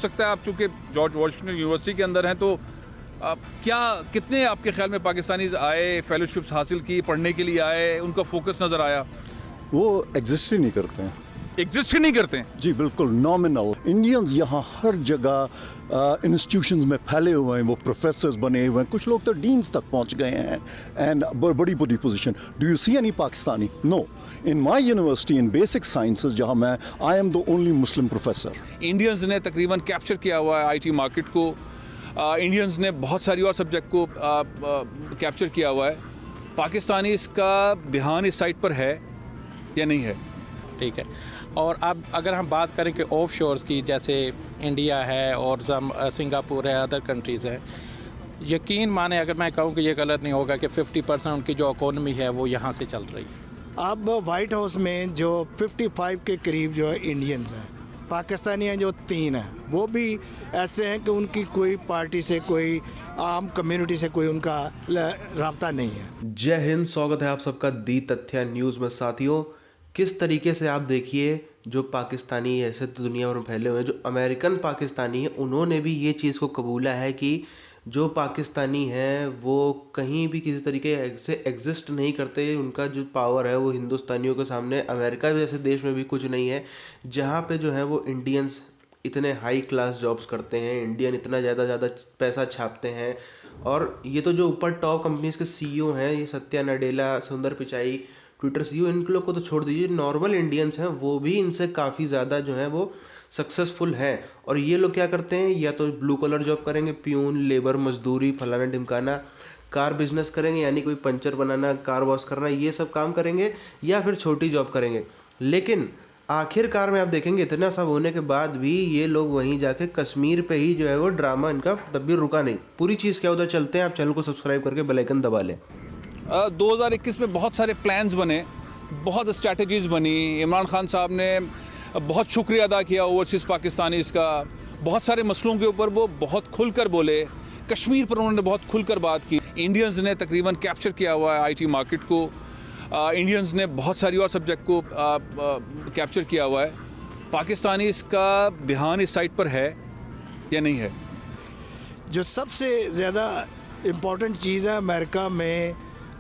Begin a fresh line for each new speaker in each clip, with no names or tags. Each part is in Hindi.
सकता है आप चूँकि जॉर्ज वॉशिंगटन यूनिवर्सिटी के अंदर हैं तो क्या कितने आपके ख्याल में पाकिस्तानी आए, फेलोशिप्स हासिल की, पढ़ने के लिए आए, उनका फोकस नज़र आया?
वो एग्जिस्ट ही नहीं करते हैं।
एग्जिस्ट ही नहीं करते हैं?
जी बिल्कुल, नॉमिनल। इंडियंस यहाँ हर जगह इंस्टीट्यूशंस में फैले हुए हैं, वो प्रोफेसर्स बने हुए हैं, कुछ लोग तो डीन्स तक पहुँच गए हैं एंड बड़ी बड़ी position. Do you see any Pakistani? No. In my university in basic sciences जहाँ मैं, I am the only Muslim professor.
Indians ने तकरीबन कैप्चर किया हुआ है IT मार्केट को। इंडियंस ने बहुत सारी और सब्जेक्ट को कैप्चर किया हुआ है। पाकिस्तानी इसका ध्यान इस साइड पर है या नहीं है?
ठीक है। और अब अगर हम बात करें कि ऑफ शोर्स की, जैसे इंडिया है और सिंगापुर है, अदर कंट्रीज़ हैं, यकीन माने अगर मैं कहूँ कि ये गलत नहीं होगा कि 50% उनकी जो इकोनॉमी है वो यहाँ से चल रही है।
अब वाइट हाउस में जो 55 के करीब जो इंडियंस हैं, पाकिस्तानी हैं जो 3 हैं, वो भी ऐसे हैं कि उनकी कोई पार्टी से, कोई आम कम्युनिटी से कोई उनका राब्ता नहीं है।
जय हिंद, स्वागत है आप सबका दी तथ्य न्यूज़ में। साथियों, किस तरीके से आप देखिए जो पाकिस्तानी ऐसे तो दुनिया भर में फैले हुए हैं, जो अमेरिकन पाकिस्तानी हैं, उन्होंने भी ये चीज़ को कबूला है कि जो पाकिस्तानी हैं वो कहीं भी किसी तरीके से एग्जिस्ट नहीं करते। उनका जो पावर है वो हिंदुस्तानियों के सामने अमेरिका जैसे देश में भी कुछ नहीं है, जहाँ पे जो है वो इंडियंस इतने हाई क्लास जॉब्स करते हैं, इंडियन इतना ज़्यादा पैसा छापते हैं। और ये तो जो ऊपर टॉप कंपनीज़ के CEO हैं, ये सत्या नडेला, सुंदर पिचाई, ट्विटर CEO, इन लोग को तो छोड़ दीजिए, नॉर्मल इंडियंस हैं वो भी इनसे काफ़ी ज़्यादा जो है वो सक्सेसफुल हैं। और ये लोग क्या करते हैं, या तो ब्लू कलर जॉब करेंगे, प्यून, लेबर, मजदूरी, फलाना ढिमकाना, कार बिजनेस करेंगे यानी कोई पंचर बनाना, कार वॉश करना, ये सब काम करेंगे, या फिर छोटी जॉब करेंगे। लेकिन आखिरकार में आप देखेंगे इतना सब होने के बाद भी ये लोग वहीं जाके कश्मीर पे ही जो है वो ड्रामा इनका तब भी रुका नहीं। पूरी चीज़ क्या उधर चलते हैं, आप चैनल को सब्सक्राइब करके बेल आइकन दबा लें।
2021 में बहुत सारे प्लान्स बने, बहुत स्ट्रैटेजीज़ बनी। इमरान खान साहब ने बहुत शुक्रिया अदा किया ओवरसीज़ पाकिस्तानीज़ का। बहुत सारे मसलों के ऊपर वो बहुत खुलकर बोले। कश्मीर पर उन्होंने बहुत खुलकर बात की। इंडियंस ने तकरीबन कैप्चर किया हुआ है IT मार्केट को। इंडियंस ने बहुत सारी और सब्जेक्ट को कैप्चर किया हुआ है। पाकिस्तानी इसका ध्यान इस साइड पर है या नहीं है?
जो सबसे ज़्यादा इम्पोर्टेंट चीज़ है अमेरिका में,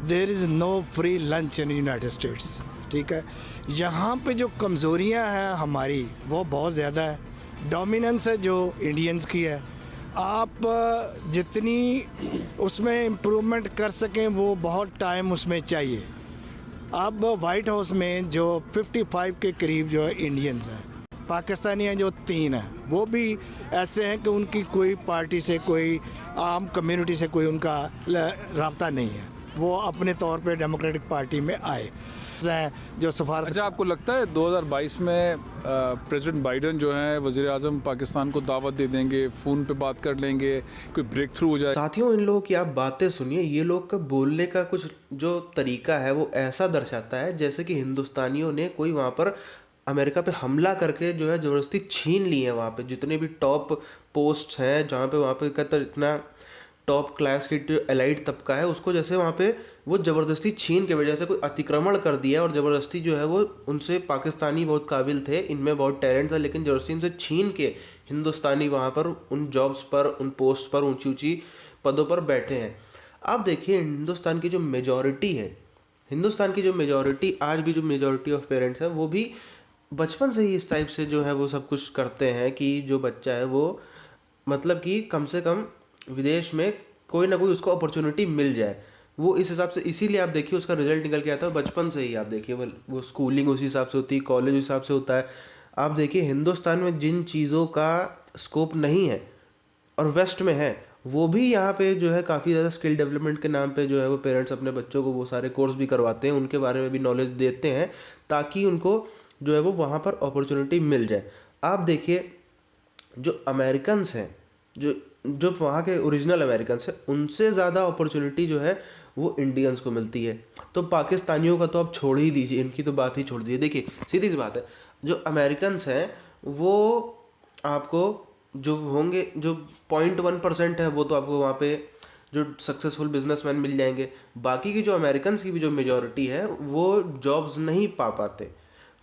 there is no free lunch in United States. ठीक है, यहाँ पे जो कमज़ोरियाँ हैं हमारी वो बहुत ज़्यादा है। डोमिनेंस है जो इंडियंस की है। आप जितनी उसमें इम्प्रूवमेंट कर सकें वो बहुत टाइम उसमें चाहिए। अब वाइट हाउस में जो 55 के करीब जो इंडियंस हैं, पाकिस्तानी हैं जो 3 हैं, वो भी ऐसे हैं कि उनकी कोई पार्टी से, कोई आम कम्युनिटी से कोई उनका राब्ता नहीं है। वो अपने तौर पे डेमोक्रेटिक पार्टी में आए जो सफारत।
अच्छा, आपको लगता है 2022 में प्रेसिडेंट बाइडन जो है वज़ीर आज़म पाकिस्तान को दावत दे देंगे, फ़ोन पे बात कर लेंगे, कोई ब्रेक थ्रू हो जाए?
साथियों, इन लोगों की आप बातें सुनिए, ये लोग का बोलने का कुछ जो तरीका है वो ऐसा दर्शाता है जैसे कि हिंदुस्तानियों ने कोई वहाँ पर अमेरिका पे हमला करके जो है ज़बरदस्ती छीन ली है। वहाँ पे जितने भी टॉप पोस्ट हैं, जहाँ पे वहाँ पे कहता इतना टॉप क्लास की जो एलाइट तबका है, उसको जैसे वहाँ पे वो ज़बरदस्ती छीन के वजह से कोई अतिक्रमण कर दिया, और ज़बरदस्ती जो है वो उनसे, पाकिस्तानी बहुत काबिल थे, इनमें बहुत टैलेंट था, लेकिन ज़बरदस्ती इनसे छीन के हिंदुस्तानी वहाँ पर उन जॉब्स पर, उन पोस्ट पर, ऊंची ऊंची पदों पर बैठे हैं। आप देखिए हिंदुस्तान की जो मेजॉरिटी है, हिंदुस्तान की जो मेजॉरिटी, आज भी जो मेजॉरिटी ऑफ पेरेंट्स हैं वो भी बचपन से ही इस टाइप से जो है वो सब कुछ करते हैं कि जो बच्चा है वो मतलब कि कम से कम विदेश में कोई ना कोई उसको अपॉर्चुनिटी मिल जाए। वो इस हिसाब से, इसीलिए आप देखिए उसका रिजल्ट निकल के आता है बचपन से ही। आप देखिए वो स्कूलिंग उसी हिसाब से होती है, कॉलेज उस हिसाब से होता है। आप देखिए हिंदुस्तान में जिन चीज़ों का स्कोप नहीं है और वेस्ट में है, वो भी यहाँ पे जो है काफ़ी ज़्यादा स्किल डेवलपमेंट के नाम पे जो है वो पेरेंट्स अपने बच्चों को वो सारे कोर्स भी करवाते हैं, उनके बारे में भी नॉलेज देते हैं ताकि उनको जो है वो वहाँ पर अपॉर्चुनिटी मिल जाए। आप देखिए जो अमेरिकन्स हैं, जो वहाँ के ओरिजिनल अमेरिकन्स हैं, उनसे ज़्यादा अपॉर्चुनिटी जो है वो इंडियंस को मिलती है। तो पाकिस्तानियों का तो आप छोड़ ही दीजिए, इनकी तो बात ही छोड़ दीजिए। देखिए सीधी सी बात है, जो अमेरिकन्स हैं वो आपको जो होंगे, जो 0.1% है वो तो आपको वहाँ पे जो सक्सेसफुल बिजनेसमैन मिल जाएंगे। बाकी की जो अमेरिकन्स की भी जो मेजॉरिटी है वो जॉब्स नहीं पा पाते।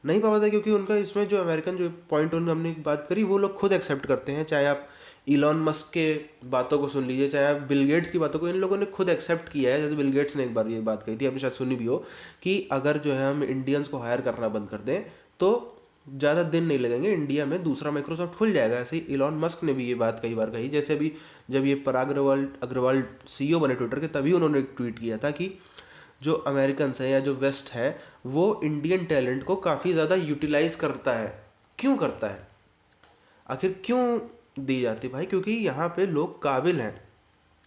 नहीं पा पाते क्योंकि उनका इसमें जो अमेरिकन जो पॉइंट उन्होंने हमने बात करी वो लोग खुद एक्सेप्ट करते हैं। चाहे आप इलॉन मस्क के बातों को सुन लीजिए, चाहे आप बिल गेट्स की बातों को, इन लोगों ने खुद एक्सेप्ट किया है। जैसे बिल गेट्स ने एक बार ये बात कही थी, आपने शायद सुनी भी हो, कि अगर जो है हम इंडियंस को हायर करना बंद कर दें तो ज़्यादा दिन नहीं लगेंगे, इंडिया में दूसरा माइक्रोसॉफ्ट खुल जाएगा। ऐसे ही इलॉन मस्क ने भी ये बात कई बार कही। जैसे अभी जब ये पराग अग्रवाल CEO बने ट्विटर के, तभी उन्होंने एक ट्वीट किया था कि जो अमेरिकन्स हैं या जो वेस्ट है वो इंडियन टैलेंट को काफ़ी ज़्यादा यूटिलाइज करता है। क्यों करता है, आखिर क्यों दी जाती भाई? क्योंकि यहाँ पे लोग काबिल हैं,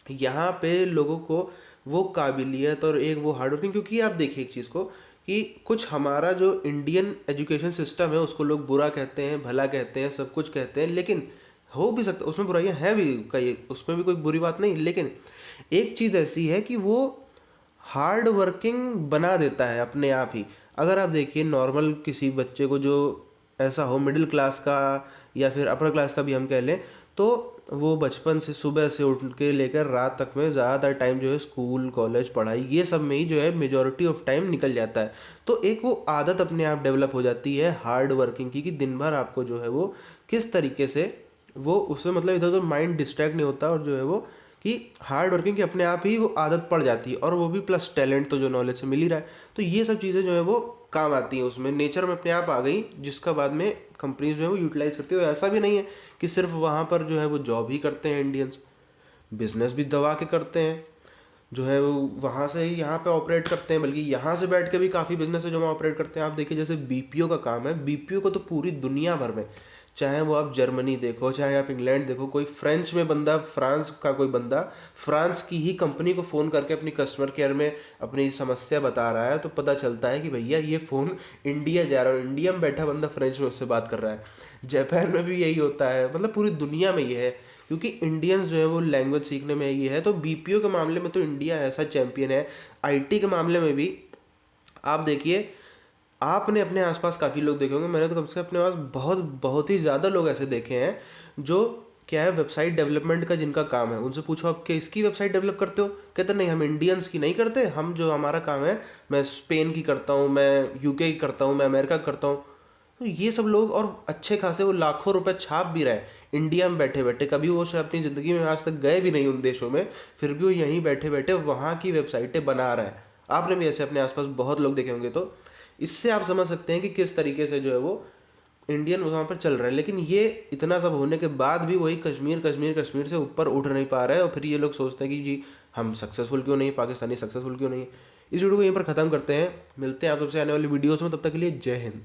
यहाँ पे लोगों को वो काबिलियत और एक वो हार्ड वर्किंग, क्योंकि आप देखिए एक चीज़ को कि कुछ हमारा जो इंडियन एजुकेशन सिस्टम है उसको लोग बुरा कहते हैं, भला कहते हैं, सब कुछ कहते हैं, लेकिन हो भी सकता उसमें बुराइयां हैं भी कई, उसमें भी कोई बुरी बात नहीं, लेकिन एक चीज़ ऐसी है कि वो हार्ड वर्किंग बना देता है अपने आप ही। अगर आप देखिए नॉर्मल किसी बच्चे को जो ऐसा हो, मिडिल क्लास का या फिर अपर क्लास का भी हम कह लें, तो वो बचपन से सुबह से उठ के लेकर रात तक में ज़्यादातर टाइम जो है स्कूल कॉलेज पढ़ाई ये सब में ही जो है मेजॉरिटी ऑफ टाइम निकल जाता है। तो एक वो आदत अपने आप डेवलप हो जाती है हार्ड वर्किंग की, कि दिन भर आपको जो है वो किस तरीके से वो उसमें मतलब इधर उधर माइंड डिस्ट्रैक्ट नहीं होता, और जो है वो कि हार्ड वर्किंग की अपने आप ही वो आदत पड़ जाती है, और वो भी प्लस टैलेंट तो जो नॉलेज से मिल ही रहा है। तो ये सब चीज़ें जो है वो काम आती हैं, उसमें नेचर में अपने आप आ गई, जिसका बाद में कंपनीज जो है वो यूटिलाइज करती है। ऐसा भी नहीं है कि सिर्फ वहाँ पर जो है वो जॉब ही करते हैं इंडियंस, बिजनेस भी दबा के करते हैं, जो है वो वहाँ से ही यहाँ पे ऑपरेट करते हैं, बल्कि यहाँ से बैठ के भी काफ़ी बिजनेस है जो हम ऑपरेट करते हैं। आप देखिए जैसे BPO का काम है, BPO को तो पूरी दुनिया भर में, चाहे वो आप जर्मनी देखो, चाहे आप इंग्लैंड देखो, कोई फ्रेंच में बंदा, फ्रांस का कोई बंदा फ्रांस की ही कंपनी को फ़ोन करके अपनी कस्टमर केयर में अपनी समस्या बता रहा है, तो पता चलता है कि भैया ये फ़ोन इंडिया जा रहा है, इंडिया में बैठा बंदा फ्रेंच में उससे बात कर रहा है। जापान में भी यही होता है, मतलब पूरी दुनिया में ये है, क्योंकि इंडियंस जो है वो लैंग्वेज सीखने में ये है। तो BPO के मामले में तो इंडिया ऐसा चैंपियन है। IT के मामले में भी आप देखिए, आपने अपने आसपास काफ़ी लोग देखे होंगे, मैंने तो कम से कम अपने पास बहुत ही ज़्यादा लोग ऐसे देखे हैं जो क्या है वेबसाइट डेवलपमेंट का जिनका काम है। उनसे पूछो आप कि इसकी वेबसाइट डेवलप करते हो, कहते नहीं हम इंडियंस की नहीं करते, हम जो हमारा काम है मैं स्पेन की करता हूँ, मैं UK की करता हूँ, मैं अमेरिका की करता हूँ। तो ये सब लोग, और अच्छे खासे वो लाखों रुपए छाप भी रहे इंडिया में बैठे बैठे, कभी वो शायद अपनी ज़िंदगी में आज तक गए भी नहीं उन देशों में, फिर भी वो यहीं बैठे बैठे वहाँ की वेबसाइटें बना रहे हैं। आपने भी ऐसे अपने आसपास बहुत लोग देखे होंगे। तो इससे आप समझ सकते हैं कि किस तरीके से जो है वो इंडियन वहाँ पर चल रहा है। लेकिन ये इतना सब होने के बाद भी वही कश्मीर से ऊपर उठ नहीं पा रहा है, और फिर ये लोग सोचते हैं कि जी हम सक्सेसफुल क्यों नहीं, पाकिस्तानी सक्सेसफुल क्यों नहीं। इस वीडियो को यहीं पर ख़त्म करते हैं, मिलते हैं आप सबसे आने वाली वीडियोज़ में, तब तक के लिए जय हिंद।